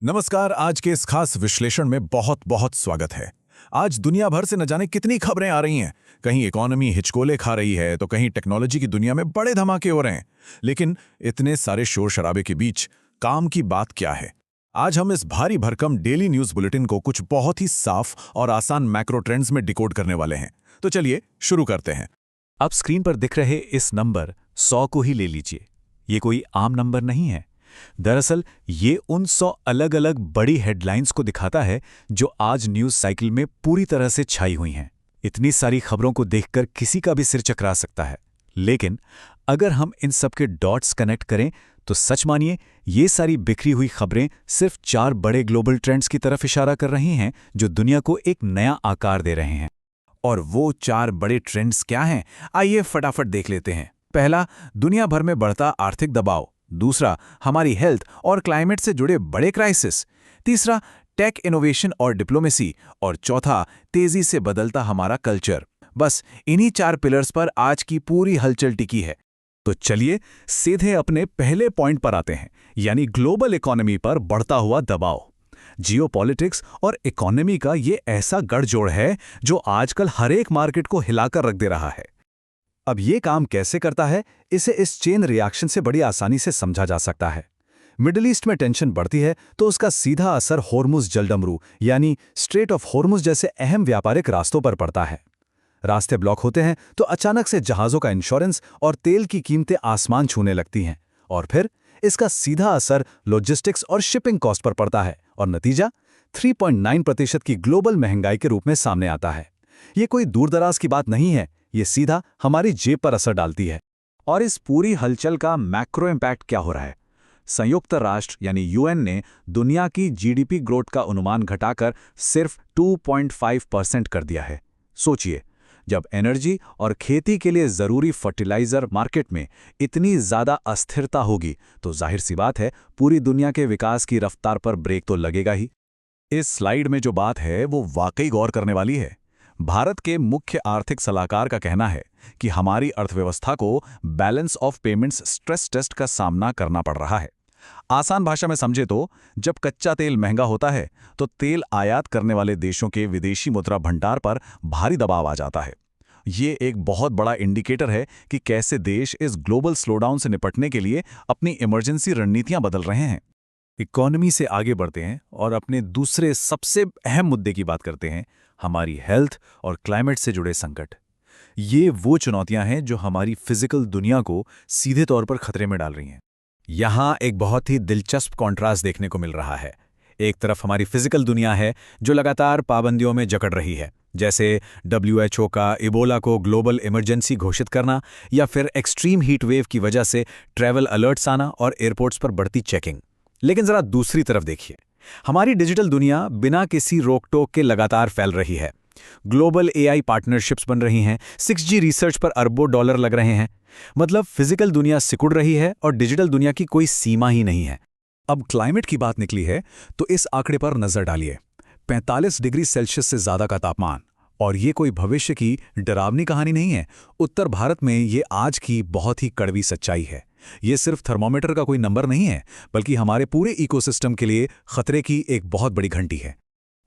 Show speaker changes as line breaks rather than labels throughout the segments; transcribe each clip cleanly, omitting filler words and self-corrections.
नमस्कार। आज के इस खास विश्लेषण में बहुत बहुत स्वागत है। आज दुनिया भर से न जाने कितनी खबरें आ रही हैं। कहीं इकोनॉमी हिचकोले खा रही है तो कहीं टेक्नोलॉजी की दुनिया में बड़े धमाके हो रहे हैं। लेकिन इतने सारे शोर शराबे के बीच काम की बात क्या है? आज हम इस भारी भरकम डेली न्यूज बुलेटिन को कुछ बहुत ही साफ और आसान मैक्रो ट्रेंड्स में डिकोड करने वाले हैं। तो चलिए शुरू करते हैं।
अब स्क्रीन पर दिख रहे इस नंबर 100 को ही ले लीजिए। ये कोई आम नंबर नहीं है। दरअसल ये उन 100 अलग अलग बड़ी हेडलाइंस को दिखाता है जो आज न्यूज साइकिल में पूरी तरह से छाई हुई हैं। इतनी सारी खबरों को देखकर किसी का भी सिर चकरा सकता है, लेकिन अगर हम इन सब के डॉट्स कनेक्ट करें तो सच मानिए ये सारी बिखरी हुई खबरें सिर्फ 4 बड़े ग्लोबल ट्रेंड्स की तरफ इशारा कर रही हैं जो दुनिया को एक नया आकार दे रहे हैं।
और वो 4 बड़े ट्रेंड्स क्या हैं? आइए फटाफट देख लेते हैं। पहला, दुनिया भर में बढ़ता आर्थिक दबाव। दूसरा, हमारी हेल्थ और क्लाइमेट से जुड़े बड़े क्राइसिस। तीसरा, टेक इनोवेशन और डिप्लोमेसी। और चौथा, तेजी से बदलता हमारा कल्चर। बस इन्हीं 4 पिलर्स पर आज की पूरी हलचल टिकी है।
तो चलिए सीधे अपने पहले पॉइंट पर आते हैं, यानी ग्लोबल इकोनॉमी पर बढ़ता हुआ दबाव। जियोपॉलिटिक्स और इकोनॉमी का ये ऐसा गठजोड़ है जो आजकल हर एक मार्केट को हिलाकर रख दे रहा है। अब ये काम कैसे करता है, इसे इस चेन रिएक्शन से बड़ी आसानी से समझा जा सकता है। मिडिल ईस्ट में टेंशन बढ़ती है तो उसका सीधा असर होर्मुज जलडमरू यानी स्ट्रेट ऑफ होर्मुज जैसे अहम व्यापारिक रास्तों पर पड़ता है। रास्ते ब्लॉक होते हैं तो अचानक से जहाज़ों का इंश्योरेंस और तेल की कीमतें आसमान छूने लगती हैं, और फिर इसका सीधा असर लॉजिस्टिक्स और शिपिंग कॉस्ट पर पड़ता है, और नतीजा 3.9% की ग्लोबल महंगाई के रूप में सामने आता है। ये कोई दूरदराज की बात नहीं है, ये सीधा हमारी जेब पर असर डालती है। और इस पूरी हलचल का मैक्रो इम्पैक्ट क्या हो रहा है? संयुक्त राष्ट्र यानी यूएन ने दुनिया की जीडीपी ग्रोथ का अनुमान घटाकर सिर्फ 2.5% कर दिया है। सोचिए, जब एनर्जी और खेती के लिए जरूरी फर्टिलाइजर मार्केट में इतनी ज्यादा अस्थिरता होगी तो जाहिर सी बात है पूरी दुनिया के विकास की रफ्तार पर ब्रेक तो लगेगा ही।
इस स्लाइड में जो बात है वो वाकई गौर करने वाली है। भारत के मुख्य आर्थिक सलाहकार का कहना है कि हमारी अर्थव्यवस्था को balance of payments stress test का सामना करना पड़ रहा है। आसान भाषा में समझे तो जब कच्चा तेल महंगा होता है तो तेल आयात करने वाले देशों के विदेशी मुद्रा भंडार पर भारी दबाव आ जाता है। ये एक बहुत बड़ा इंडिकेटर है कि कैसे देश इस ग्लोबल स्लोडाउन से निपटने के लिए अपनी इमरजेंसी रणनीतियां बदल रहे हैं।
इकोनॉमी से आगे बढ़ते हैं और अपने दूसरे सबसे अहम मुद्दे की बात करते हैं, हमारी हेल्थ और क्लाइमेट से जुड़े संकट। ये वो चुनौतियां हैं जो हमारी फिजिकल दुनिया को सीधे तौर पर खतरे में डाल रही हैं। यहाँ एक बहुत ही दिलचस्प कॉन्ट्रास्ट देखने को मिल रहा है। एक तरफ हमारी फिजिकल दुनिया है जो लगातार पाबंदियों में जकड़ रही है, जैसे WHO का इबोला को ग्लोबल इमरजेंसी घोषित करना, या फिर एक्सट्रीम हीट वेव की वजह से ट्रैवल अलर्ट्स आना और एयरपोर्ट्स पर बढ़ती चेकिंग। लेकिन जरा दूसरी तरफ देखिए, हमारी डिजिटल दुनिया बिना किसी रोक टोक के लगातार फैल रही है। ग्लोबल AI पार्टनरशिप्स बन रही हैं, 6G रिसर्च पर अरबों डॉलर लग रहे हैं। मतलब फिजिकल दुनिया सिकुड़ रही है और डिजिटल दुनिया की कोई सीमा ही नहीं है। अब क्लाइमेट की बात निकली है तो इस आंकड़े पर नजर डालिए। 45 डिग्री सेल्सियस से ज्यादा का तापमान, और ये कोई भविष्य की डरावनी कहानी नहीं है। उत्तर भारत में ये आज की बहुत ही कड़वी सच्चाई है। ये सिर्फ थर्मोमीटर का कोई नंबर नहीं है, बल्कि हमारे पूरे इकोसिस्टम के लिए खतरे की एक बहुत बड़ी घंटी है।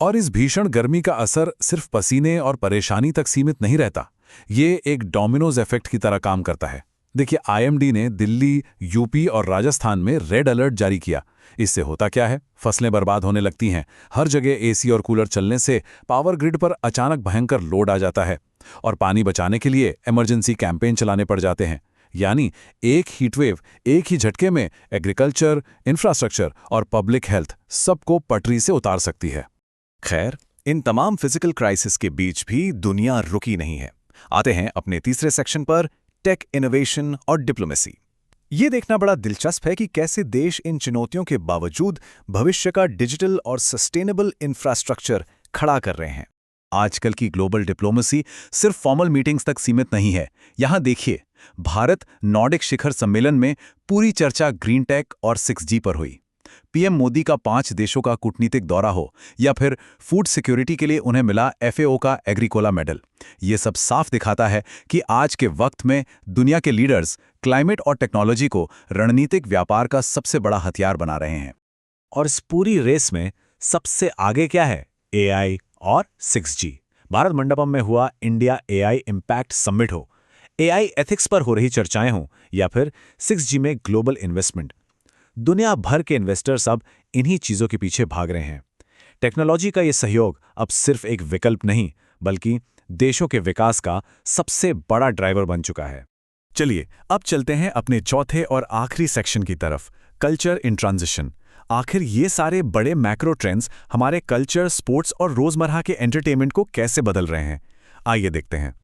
और इस भीषण गर्मी का असर सिर्फ पसीने और परेशानी तक सीमित नहीं रहता। ये एक डोमिनोज इफेक्ट की तरह काम करता है। देखिए, IMD ने दिल्ली, यूपी और राजस्थान में रेड अलर्ट जारी किया। इससे होता क्या है? फसलें बर्बाद होने लगती हैं। हर जगह AC और कूलर चलने से पावर ग्रिड पर अचानक भयंकर लोड आ जाता है, और पानी बचाने के लिए इमरजेंसी कैंपेन चलाने पड़ जाते हैं। यानी एक हीटवेव एक ही झटके में एग्रीकल्चर, इंफ्रास्ट्रक्चर और पब्लिक हेल्थ सबको पटरी से उतार सकती है।
खैर, इन तमाम फिजिकल क्राइसिस के बीच भी दुनिया रुकी नहीं है। आते हैं अपने तीसरे सेक्शन पर, टेक इनोवेशन और डिप्लोमेसी। ये देखना बड़ा दिलचस्प है कि कैसे देश इन चुनौतियों के बावजूद भविष्य का डिजिटल और सस्टेनेबल इंफ्रास्ट्रक्चर खड़ा कर रहे हैं। आजकल की ग्लोबल डिप्लोमेसी सिर्फ फॉर्मल मीटिंग्स तक सीमित नहीं है। यहाँ देखिए, भारत नॉर्डिक शिखर सम्मेलन में पूरी चर्चा ग्रीन टेक और 6G पर हुई। PM मोदी का 5 देशों का कूटनीतिक दौरा हो, या फिर फूड सिक्योरिटी के लिए उन्हें मिला FAO का एग्रीकोला मेडल, ये सब साफ दिखाता है कि आज के वक्त में दुनिया के लीडर्स क्लाइमेट और टेक्नोलॉजी को रणनीतिक व्यापार का सबसे बड़ा हथियार बना रहे हैं। और इस पूरी रेस में सबसे आगे क्या है? AI और 6G। भारत मंडपम में हुआ इंडिया AI इम्पैक्ट समिट हो, AI एथिक्स पर हो रही चर्चाएं हों या फिर 6G में ग्लोबल इन्वेस्टमेंट, दुनिया भर के इन्वेस्टर्स अब इन्हीं चीजों के पीछे भाग रहे हैं। टेक्नोलॉजी का ये सहयोग अब सिर्फ एक विकल्प नहीं, बल्कि देशों के विकास का सबसे बड़ा ड्राइवर बन चुका है। चलिए अब चलते हैं अपने चौथे और आखिरी सेक्शन की तरफ, कल्चर इन ट्रांजिशन। आखिर ये सारे बड़े मैक्रो ट्रेंड्स हमारे कल्चर, स्पोर्ट्स और रोजमर्रा के एंटरटेनमेंट को कैसे बदल रहे हैं? आइए देखते हैं।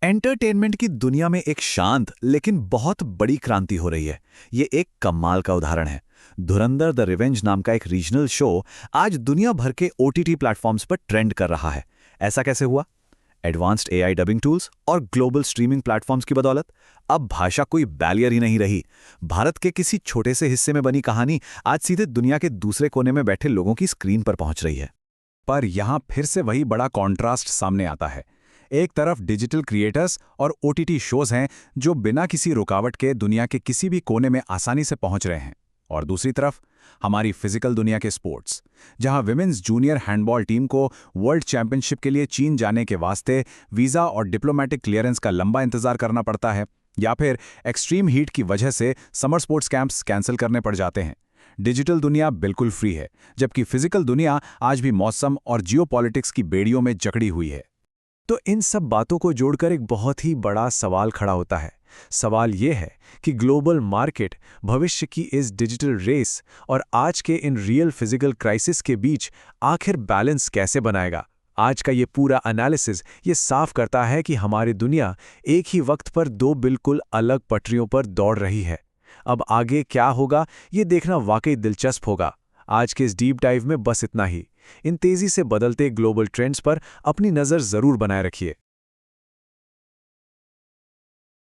एंटरटेनमेंट की दुनिया में एक शांत लेकिन बहुत बड़ी क्रांति हो रही है। ये एक कमाल का उदाहरण है। धुरंधर द रिवेंज नाम का एक रीजनल शो आज दुनिया भर के OTT प्लेटफॉर्म्स पर ट्रेंड कर रहा है। ऐसा कैसे हुआ? एडवांस्ड AI डबिंग टूल्स और ग्लोबल स्ट्रीमिंग प्लेटफॉर्म्स की बदौलत। अब भाषा कोई बैरियर ही नहीं रही। भारत के किसी छोटे से हिस्से में बनी कहानी आज सीधे दुनिया के दूसरे कोने में बैठे लोगों की स्क्रीन पर पहुंच रही है।
पर यहाँ फिर से वही बड़ा कॉन्ट्रास्ट सामने आता है। एक तरफ डिजिटल क्रिएटर्स और OTT शोज हैं जो बिना किसी रुकावट के दुनिया के किसी भी कोने में आसानी से पहुंच रहे हैं, और दूसरी तरफ हमारी फिजिकल दुनिया के स्पोर्ट्स, जहां विमेंस जूनियर हैंडबॉल टीम को वर्ल्ड चैंपियनशिप के लिए चीन जाने के वास्ते वीज़ा और डिप्लोमेटिक क्लियरेंस का लंबा इंतजार करना पड़ता है, या फिर एक्सट्रीम हीट की वजह से समर स्पोर्ट्स कैंप्स कैंसिल करने पड़ जाते हैं। डिजिटल दुनिया बिल्कुल फ्री है, जबकि फिजिकल दुनिया आज भी मौसम और जियोपॉलिटिक्स की बेड़ियों में जकड़ी हुई है। तो इन सब बातों को जोड़कर एक बहुत ही बड़ा सवाल खड़ा होता है। सवाल ये है कि ग्लोबल मार्केट भविष्य की इस डिजिटल रेस और आज के इन रियल फिजिकल क्राइसिस के बीच आखिर बैलेंस कैसे बनाएगा? आज का ये पूरा एनालिसिस ये साफ करता है कि हमारी दुनिया एक ही वक्त पर दो बिल्कुल अलग पटरियों पर दौड़ रही है। अब आगे क्या होगा ये देखना वाकई दिलचस्प होगा। आज के इस डीप डाइव में बस इतना ही। इन तेजी से बदलते ग्लोबल ट्रेंड्स पर अपनी नज़र ज़रूर बनाए रखिए।